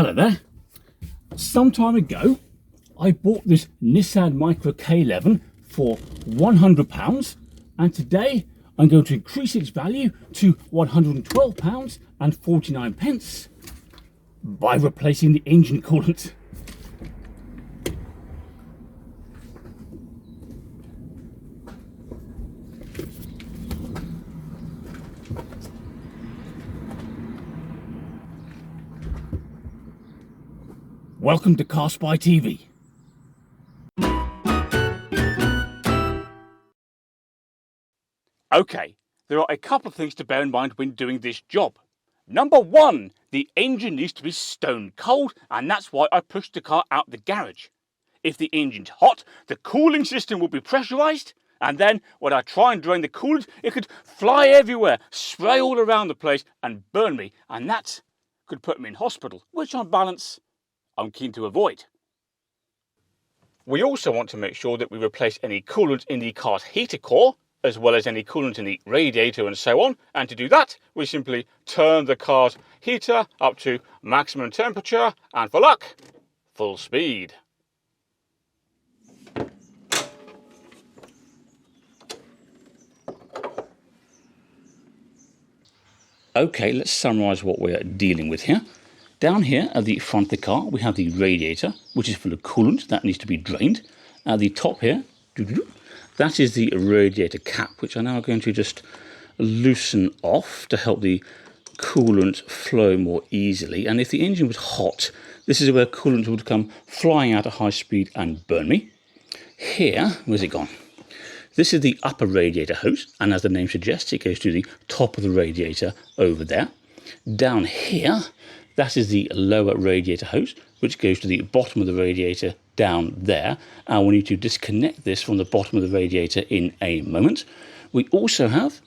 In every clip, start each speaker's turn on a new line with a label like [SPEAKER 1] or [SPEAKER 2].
[SPEAKER 1] Hello there. Some time ago I bought this Nissan Micra K11 for £100, and today I'm going to increase its value to £112.49 by replacing the engine coolant. Welcome to CarSpyTV. Okay, there are a couple of things to bear in mind when doing this job. Number one, the engine needs to be stone cold, and that's why I pushed the car out the garage. If the engine's hot, the cooling system will be pressurized, and then when I try and drain the coolant, it could fly everywhere, spray all around the place and burn me, and that could put me in hospital, which on balance, I'm keen to avoid. We also want to make sure that we replace any coolant in the car's heater core, as well as any coolant in the radiator and so on. And to do that, we simply turn the car's heater up to maximum temperature, and for luck, full speed. Okay, let's summarise what we're dealing with here. Down here at the front of the car, we have the radiator, which is full of coolant that needs to be drained. At the top here, that is the radiator cap, which I'm now going to just loosen off to help the coolant flow more easily. And if the engine was hot, this is where coolant would come flying out at high speed and burn me. Here, where's it gone? This is the upper radiator hose, and as the name suggests, it goes to the top of the radiator over there. Down here, that is the lower radiator hose, which goes to the bottom of the radiator down there. And we need to disconnect this from the bottom of the radiator in a moment. We also have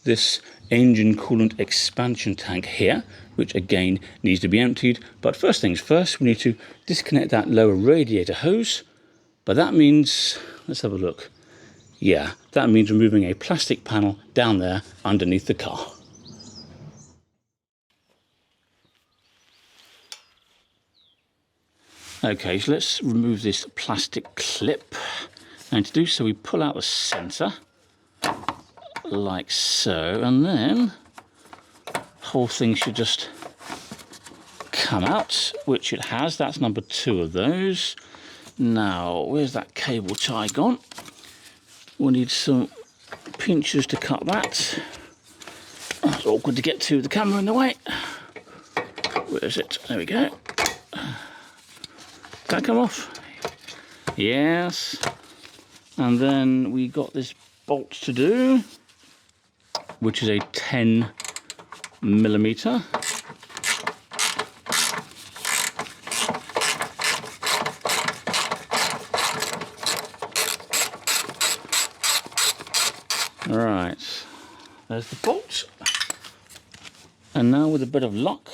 [SPEAKER 1] this engine coolant expansion tank here, which again needs to be emptied. But first things first, we need to disconnect that lower radiator hose. But that means, let's have a look. Yeah, that means removing a plastic panel down there underneath the car. Okay, so let's remove this plastic clip, and to do so we pull out the sensor like so, and then the whole thing should just come out, which it has. That's number 2 of those. Now, where's that cable tie gone? We need some pinchers to cut that. Oh, it's awkward to get to, the camera in the way. Where is it? There we go. That come off? Yes. And then we got this bolt to do, which is a 10mm. Right, there's the bolt. And now with a bit of luck,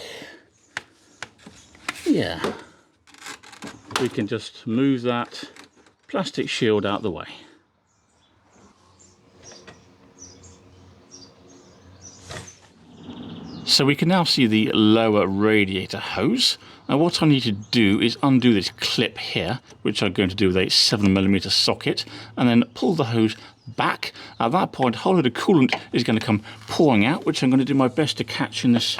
[SPEAKER 1] yeah, we can just move that plastic shield out the way. So we can now see the lower radiator hose. Now what I need to do is undo this clip here, which I'm going to do with a 7mm socket, and then pull the hose back. At that point, a whole load of coolant is going to come pouring out, which I'm going to do my best to catch in this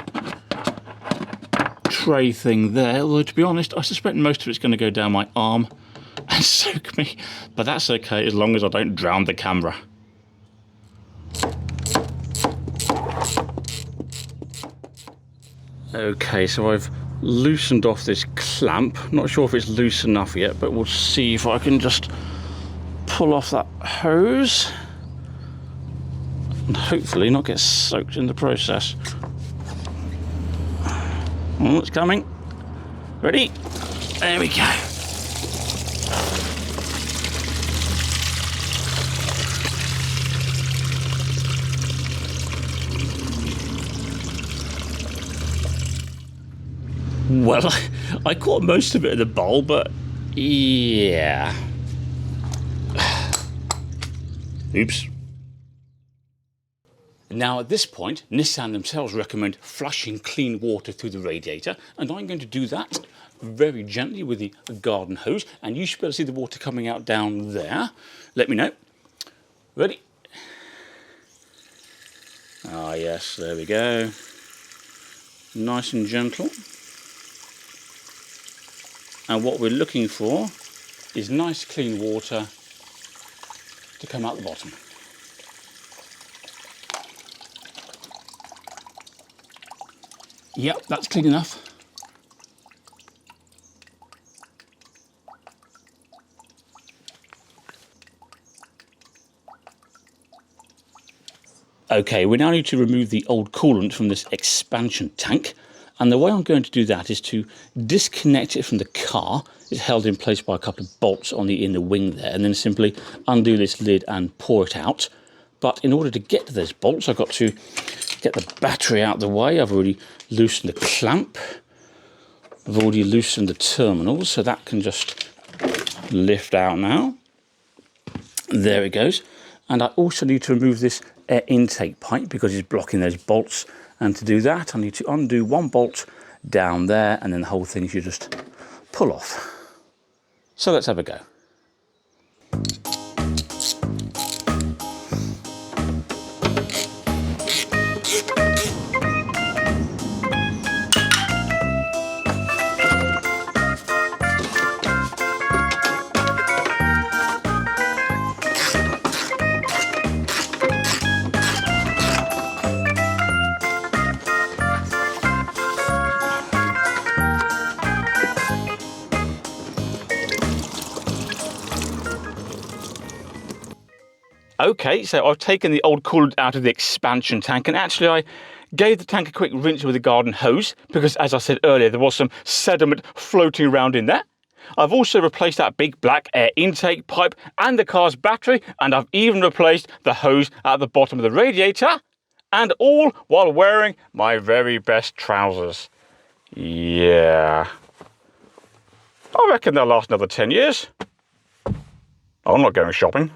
[SPEAKER 1] tray thing there, although to be honest I suspect most of it's going to go down my arm and soak me, but that's okay as long as I don't drown the camera. Okay, so I've loosened off this clamp. Not sure if it's loose enough yet, but we'll see if I can just pull off that hose and hopefully not get soaked in the process. Oh, it's coming. Ready? There we go. Well, I caught most of it in the bowl, but yeah. Oops. Now at this point, Nissan themselves recommend flushing clean water through the radiator, and I'm going to do that very gently with the garden hose, and you should be able to see the water coming out down there. Let me know. Ready? Ah yes, there we go. Nice and gentle. And what we're looking for is nice clean water to come out the bottom. Yep, that's clean enough. Okay, we now need to remove the old coolant from this expansion tank. And the way I'm going to do that is to disconnect it from the car. It's held in place by a couple of bolts on the inner wing there, and then simply undo this lid and pour it out. But in order to get to those bolts, I've got to get the battery out of the way. I've already loosened the clamp. I've already loosened the terminals, so that can just lift out now. There it goes. And I also need to remove this air intake pipe because it's blocking those bolts. And to do that, I need to undo one bolt down there, and then the whole thing should just pull off. So let's have a go. Okay, so I've taken the old coolant out of the expansion tank, and actually I gave the tank a quick rinse with a garden hose because, as I said earlier, there was some sediment floating around in there. I've also replaced that big black air intake pipe and the car's battery, and I've even replaced the hose at the bottom of the radiator, and all while wearing my very best trousers. Yeah. I reckon they'll last another 10 years. I'm not going shopping.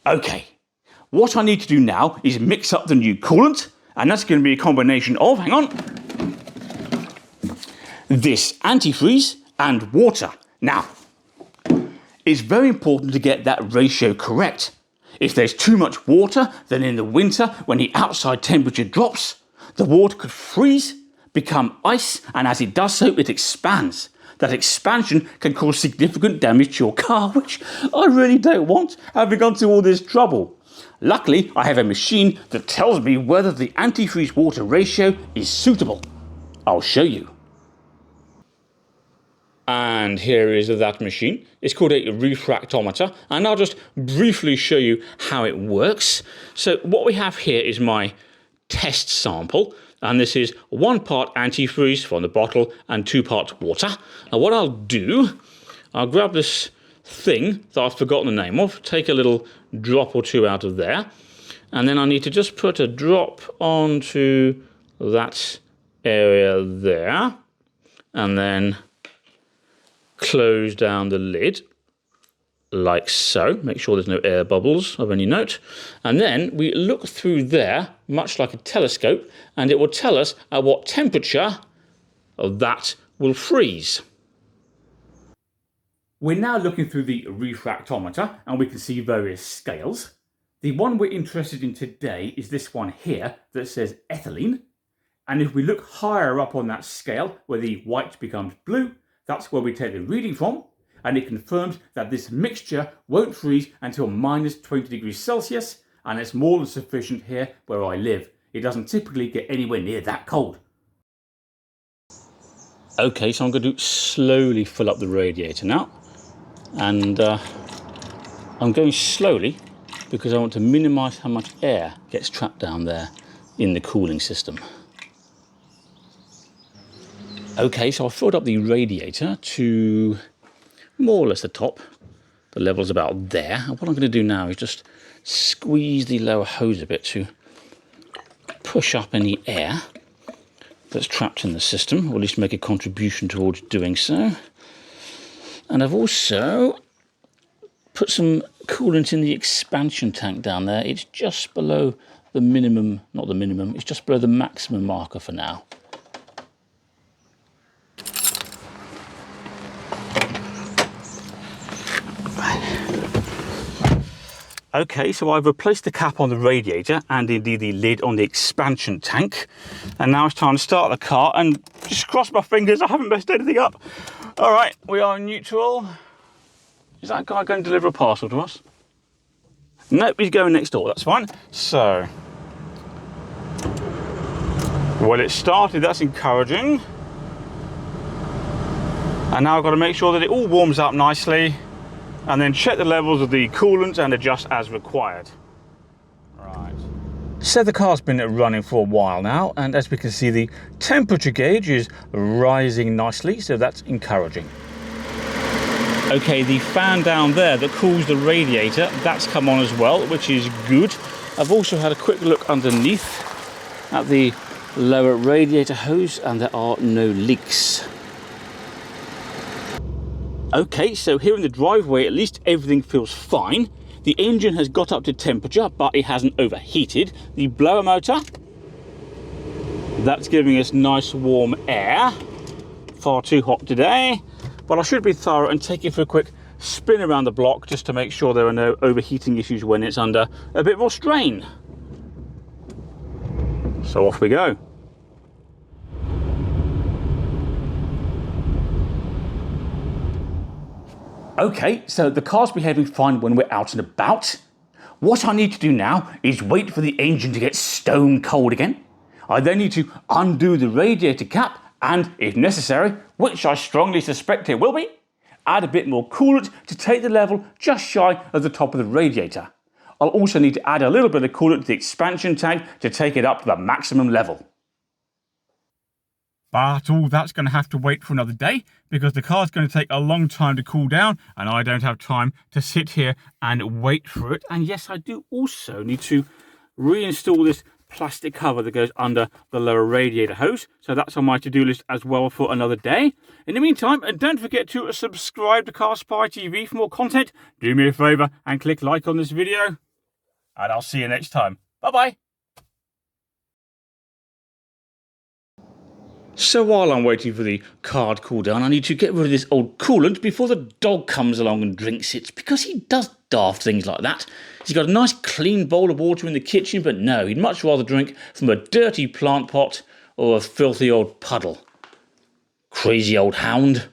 [SPEAKER 1] Okay, what I need to do now is mix up the new coolant, and that's going to be a combination of, hang on, this antifreeze and water. Now, it's very important to get that ratio correct. If there's too much water, then in the winter, when the outside temperature drops, the water could freeze, become ice, and as it does so, it expands. That expansion can cause significant damage to your car, which I really don't want, having gone through all this trouble. Luckily, I have a machine that tells me whether the antifreeze water ratio is suitable. I'll show you. And here is that machine. It's called a refractometer, and I'll just briefly show you how it works. So what we have here is my test sample, and this is 1 part antifreeze from the bottle and 2 parts water. Now what I'll do, I'll grab this thing that I've forgotten the name of, take a little drop or two out of there, and then I need to just put a drop onto that area there, and then close down the lid like so. Make sure there's no air bubbles of any note. And then we look through there, much like a telescope, and it will tell us at what temperature that will freeze. We're now looking through the refractometer, and we can see various scales. The one we're interested in today is this one here that says ethylene. And if we look higher up on that scale, where the white becomes blue, that's where we take the reading from, and it confirms that this mixture won't freeze until minus 20 degrees Celsius, and it's more than sufficient here where I live. It doesn't typically get anywhere near that cold. Okay, so I'm going to slowly fill up the radiator now, and I'm going slowly because I want to minimize how much air gets trapped down there in the cooling system. Okay, so I've filled up the radiator to more or less the top. The level's about there. And what I'm going to do now is just squeeze the lower hose a bit to push up any air that's trapped in the system, or at least make a contribution towards doing so. And I've also put some coolant in the expansion tank down there. It's just below the minimum, not the minimum, it's just below the maximum marker for now. Okay, so I've replaced the cap on the radiator and indeed the lid on the expansion tank. And now it's time to start the car, and just cross my fingers I haven't messed anything up. All right, we are in neutral. Is that guy going to deliver a parcel to us? Nope, he's going next door, that's fine. So, well, it started, that's encouraging. And now I've got to make sure that it all warms up nicely, and then check the levels of the coolant and adjust as required. Right. So the car's been running for a while now, and as we can see, the temperature gauge is rising nicely, so that's encouraging. Okay, the fan down there that cools the radiator, that's come on as well, which is good. I've also had a quick look underneath at the lower radiator hose, and there are no leaks. Okay, so here in the driveway, at least everything feels fine. The engine has got up to temperature, but it hasn't overheated. The blower motor, that's giving us nice warm air. Far too hot today, but I should be thorough and take it for a quick spin around the block just to make sure there are no overheating issues when it's under a bit more strain. So off we go. Okay, so the car's behaving fine when we're out and about. What I need to do now is wait for the engine to get stone cold again. I then need to undo the radiator cap and, if necessary, which I strongly suspect it will be, add a bit more coolant to take the level just shy of the top of the radiator. I'll also need to add a little bit of coolant to the expansion tank to take it up to the maximum level. But all that's going to have to wait for another day, because the car's going to take a long time to cool down, and I don't have time to sit here and wait for it. And yes, I do also need to reinstall this plastic cover that goes under the lower radiator hose. So that's on my to-do list as well for another day. In the meantime, don't forget to subscribe to CarSpyTV for more content. Do me a favour and click like on this video. And I'll see you next time. Bye-bye. So while I'm waiting for the car to cool down, I need to get rid of this old coolant before the dog comes along and drinks it, because he does daft things like that. He's got a nice clean bowl of water in the kitchen, but no, he'd much rather drink from a dirty plant pot or a filthy old puddle. Crazy old hound.